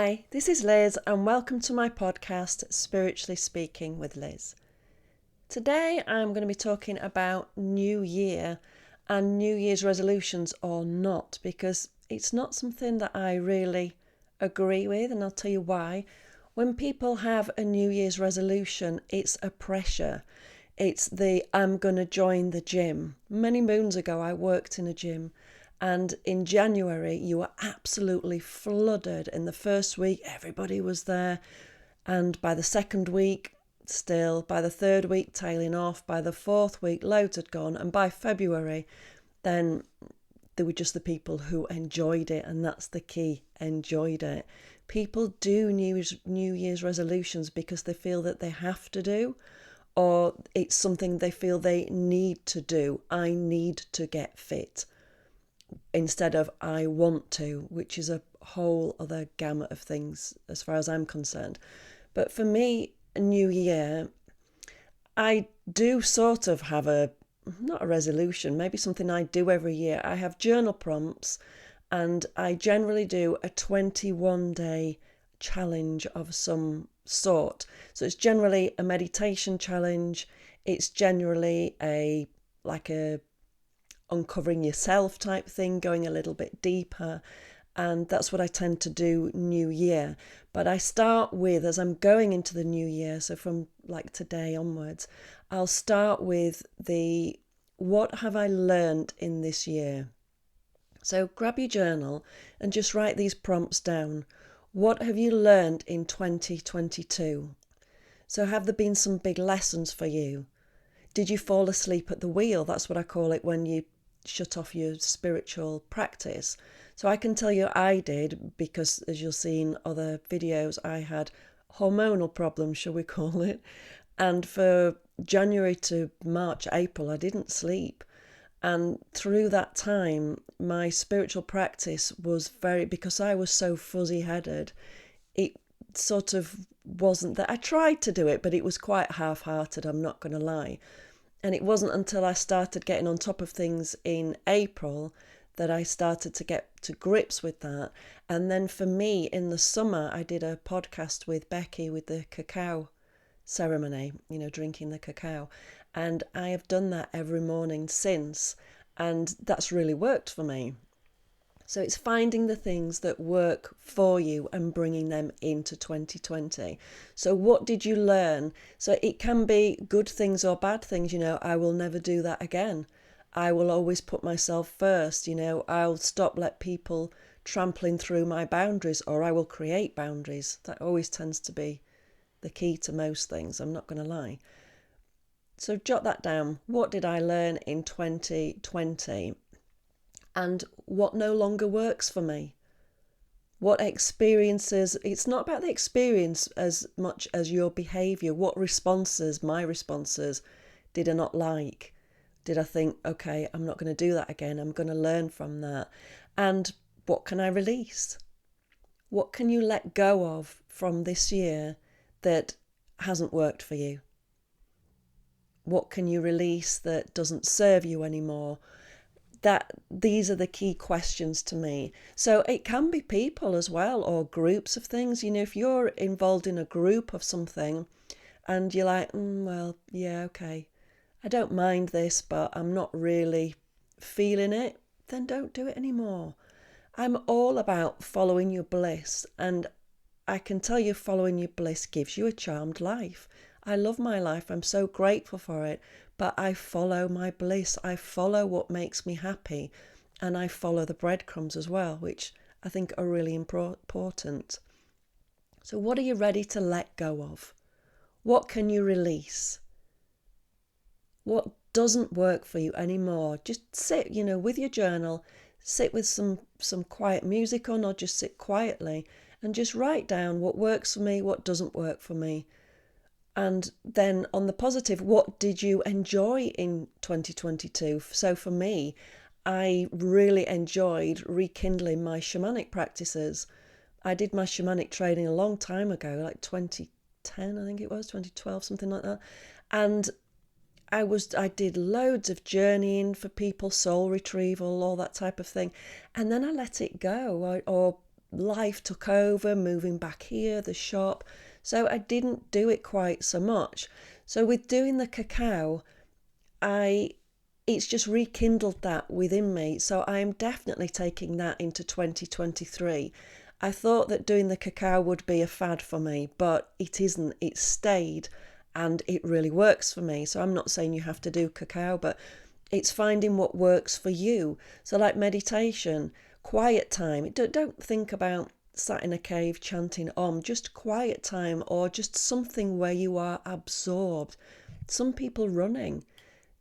Hi, this is Liz and welcome to my podcast, Spiritually Speaking with Liz. Today I'm going to be talking about New Year and New Year's resolutions or not, because it's not something that I really agree with, and I'll tell you why. When people have a New Year's resolution, it's a pressure. It's the I'm going to join the gym. Many moons ago I worked in a gym. And in January, you were absolutely flooded. In the first week, everybody was there. And by the second week, still. By the third week, tailing off. By the fourth week, loads had gone. And by February, then there were just the people who enjoyed it. And that's the key, enjoyed it. People do New Year's resolutions because they feel that they have to do, or it's something they feel they need to do. I need to get fit, instead of I want to, which is a whole other gamut of things as far as I'm concerned. But for me, New Year, I do sort of have not a resolution, maybe something I do every year. I have journal prompts, and I generally do a 21-day challenge of some sort. So it's generally a meditation challenge. It's generally a uncovering yourself type thing, going a little bit deeper. And that's what I tend to do New Year. But I start with, as I'm going into the new year, so from like today onwards, I'll start with what have I learned in this year? So grab your journal and just write these prompts down. What have you learned in 2022? So have there been some big lessons for you? Did you fall asleep at the wheel? That's what I call it, when you shut off your spiritual practice. So I can tell you I did, because as you'll see in other videos, I had hormonal problems, shall we call it. And for January to March, April, I didn't sleep. And through that time, my spiritual practice was because I was so fuzzy-headed, it sort of wasn't that. I tried to do it, but it was quite half-hearted, I'm not going to lie. And it wasn't until I started getting on top of things in April that I started to get to grips with that. And then for me, in the summer, I did a podcast with Becky with the cacao ceremony, drinking the cacao. And I have done that every morning since. And that's really worked for me. So it's finding the things that work for you and bringing them into 2020. So what did you learn? So it can be good things or bad things. I will never do that again. I will always put myself first. I'll let people trampling through my boundaries, or I will create boundaries. That always tends to be the key to most things, I'm not going to lie. So jot that down. What did I learn in 2020? And what no longer works for me? What experiences, it's not about the experience as much as your behaviour. What my responses, did I not like? Did I think, okay, I'm not going to do that again, I'm going to learn from that? And what can I release? What can you let go of from this year that hasn't worked for you? What can you release that doesn't serve you anymore? These are the key questions to me. So it can be people as well, or groups of things. If you're involved in a group of something and you're like, well, yeah, okay, I don't mind this, but I'm not really feeling it, then don't do it anymore. I'm all about following your bliss, and I can tell you following your bliss gives you a charmed life. I love my life. I'm so grateful for it. But I follow my bliss. I follow what makes me happy. And I follow the breadcrumbs as well, which I think are really important. So what are you ready to let go of? What can you release? What doesn't work for you anymore? Just sit, with your journal, sit with some quiet music on, or just sit quietly and just write down what works for me, what doesn't work for me. And then on the positive, what did you enjoy in 2022? So for me, I really enjoyed rekindling my shamanic practices. I did my shamanic training a long time ago, like 2010, I think it was, 2012, something like that. And I did loads of journeying for people, soul retrieval, all that type of thing. And then I let it go, or life took over, moving back here, the shop. So I didn't do it quite so much. So with doing the cacao, it's just rekindled that within me. So I am definitely taking that into 2023. I thought that doing the cacao would be a fad for me, but it isn't. It's stayed and it really works for me. So I'm not saying you have to do cacao, but it's finding what works for you. So like meditation, quiet time. Don't think about sat in a cave chanting Om, just quiet time or just something where you are absorbed. Some people running,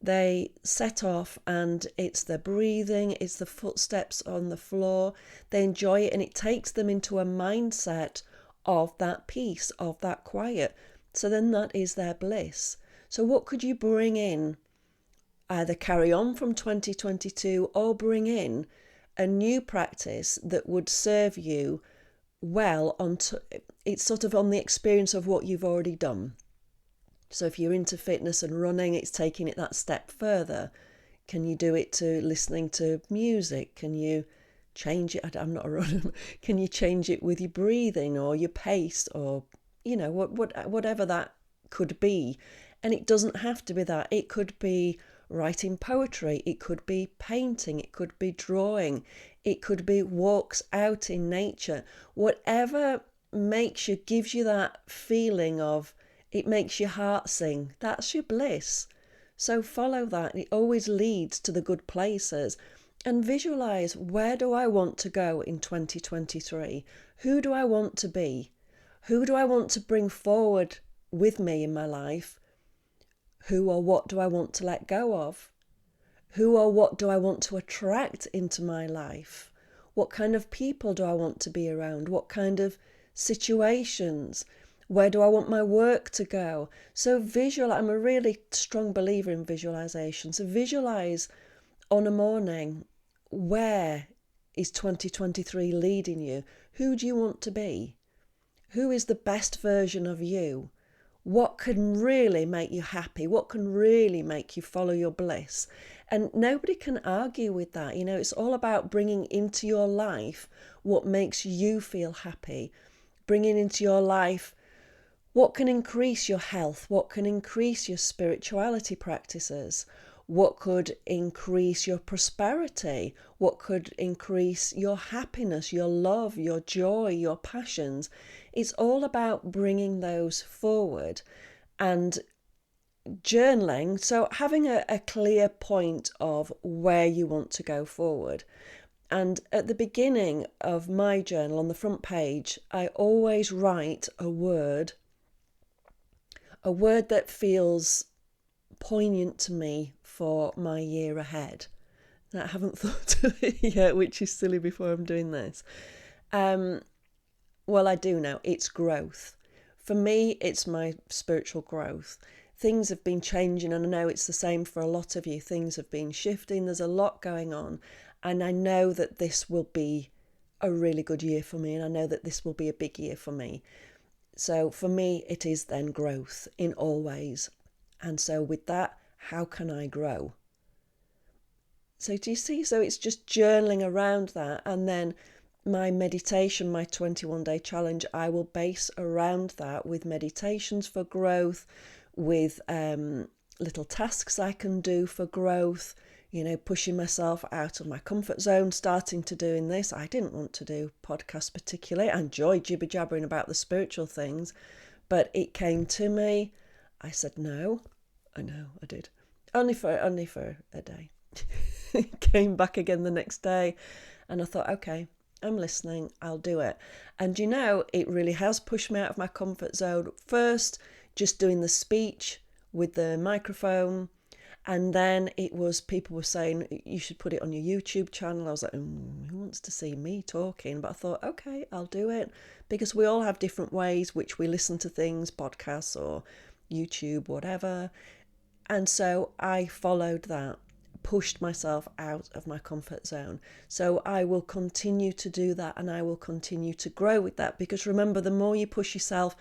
they set off and it's the breathing, it's the footsteps on the floor. They enjoy it and it takes them into a mindset of that peace, of that quiet. So then that is their bliss. So what could you bring in? Either carry on from 2022 or bring in a new practice that would serve you well. It's sort of on the experience of what you've already done. So if you're into fitness and running, it's taking it that step further. Can you do it to listening to music? Can you change it? I'm not a runner. Can you change it with your breathing or your pace or, whatever that could be? And it doesn't have to be that. It could be writing poetry. It could be painting. It could be drawing. It could be walks out in nature. Whatever gives you that feeling of, it makes your heart sing. That's your bliss. So follow that. It always leads to the good places. And visualize, where do I want to go in 2023? Who do I want to be? Who do I want to bring forward with me in my life? Who or what do I want to let go of? Who or what do I want to attract into my life? What kind of people do I want to be around? What kind of situations? Where do I want my work to go? So I'm a really strong believer in visualization. So visualize on a morning, where is 2023 leading you? Who do you want to be? Who is the best version of you? What can really make you happy? What can really make you follow your bliss? And nobody can argue with that. It's all about bringing into your life what makes you feel happy, bringing into your life what can increase your health, what can increase your spirituality practices, what could increase your prosperity, what could increase your happiness, your love, your joy, your passions. It's all about bringing those forward and journaling. So having a clear point of where you want to go forward. And at the beginning of my journal, on the front page, I always write a word that feels poignant to me for my year ahead. And I haven't thought of it yet, which is silly before I'm doing this. Well, I do now. It's growth. For me, it's my spiritual growth. Things have been changing, and I know it's the same for a lot of you. Things have been shifting. There's a lot going on. And I know that this will be a really good year for me. And I know that this will be a big year for me. So for me, it is then growth in all ways. And so with that, how can I grow? So do you see? So it's just journaling around that. And then my meditation, my 21-day challenge, I will base around that with meditations for growth, with little tasks I can do for growth, pushing myself out of my comfort zone, starting to doing this. I didn't want to do podcasts particularly. I enjoy jibber-jabbering about the spiritual things, but it came to me. I said, no. I know, I did. Only for a day. It came back again the next day, and I thought, okay, I'm listening, I'll do it. And it really has pushed me out of my comfort zone. First, just doing the speech with the microphone. And then it was, people were saying, you should put it on your YouTube channel. I was like, who wants to see me talking? But I thought, okay, I'll do it. Because we all have different ways which we listen to things, podcasts or YouTube, whatever. And so I followed that, pushed myself out of my comfort zone. So I will continue to do that, and I will continue to grow with that. Because remember, the more you push yourself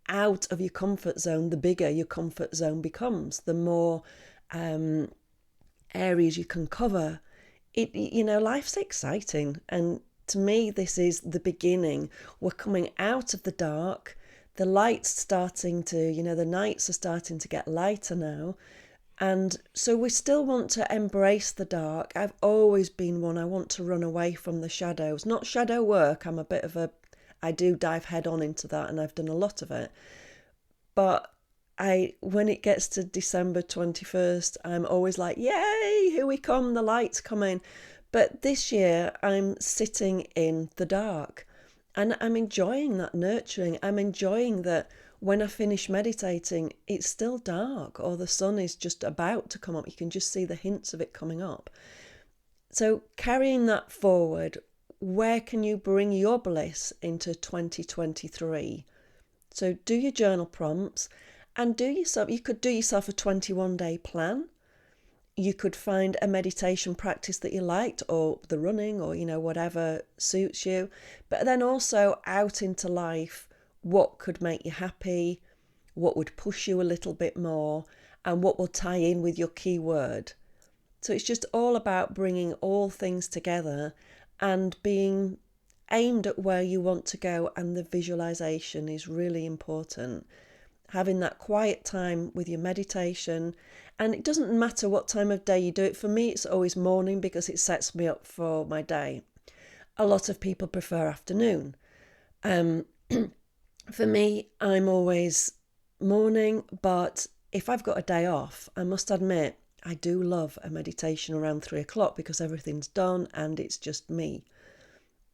out of your comfort zone, the bigger your comfort zone becomes, the more areas you can cover. Life's exciting, and to me, this is the beginning. We're coming out of the dark. The light's starting to, the nights are starting to get lighter now. And so we still want to embrace the dark. I've always been one, I want to run away from the shadows. Not shadow work, I do dive head on into that, and I've done a lot of it. But when it gets to December 21st, I'm always like, yay, here we come, the light's coming. But this year, I'm sitting in the dark, and I'm enjoying that nurturing. I'm enjoying that when I finish meditating, it's still dark, or the sun is just about to come up. You can just see the hints of it coming up. So carrying that forward, where can you bring your bliss into 2023? So do your journal prompts, and you could do yourself a 21-day plan. You could find a meditation practice that you liked, or the running, or whatever suits you. But then also out into life, what could make you happy, what would push you a little bit more, and what will tie in with your keyword. So it's just all about bringing all things together and being aimed at where you want to go, and the visualization is really important. Having that quiet time with your meditation, and it doesn't matter what time of day you do it. For me, it's always morning because it sets me up for my day. A lot of people prefer afternoon. For me, I'm always morning, but if I've got a day off, I must admit, I do love a meditation around 3 o'clock because everything's done and it's just me.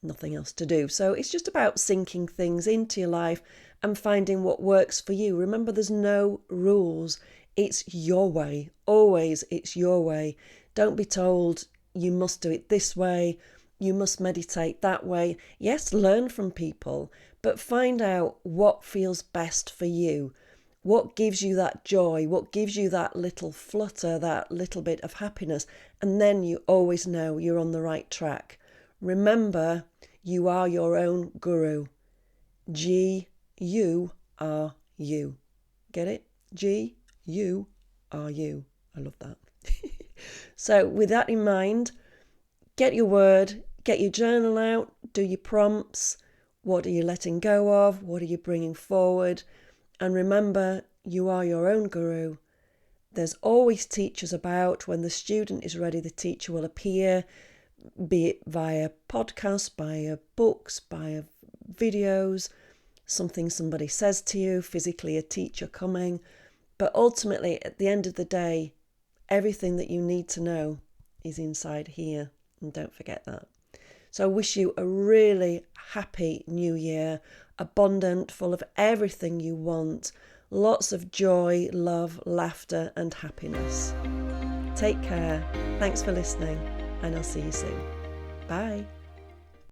Nothing else to do. So it's just about sinking things into your life and finding what works for you. Remember, there's no rules. It's your way. Always, it's your way. Don't be told you must do it this way, you must meditate that way. Yes, learn from people, but find out what feels best for you. What gives you that joy? What gives you that little flutter, that little bit of happiness? And then you always know you're on the right track. Remember, you are your own guru. G-U-R-U. Get it? G-U-R-U. I love that. So with that in mind, get your word, get your journal out, do your prompts. What are you letting go of? What are you bringing forward? And remember, you are your own guru. There's always teachers about. When the student is ready, the teacher will appear, be it via podcasts, via books, via videos, something somebody says to you, physically a teacher coming. But ultimately, at the end of the day, everything that you need to know is inside here. And don't forget that. So I wish you a really happy new year, abundant, full of everything you want, lots of joy, love, laughter, and happiness. Take care. Thanks for listening, and I'll see you soon. Bye.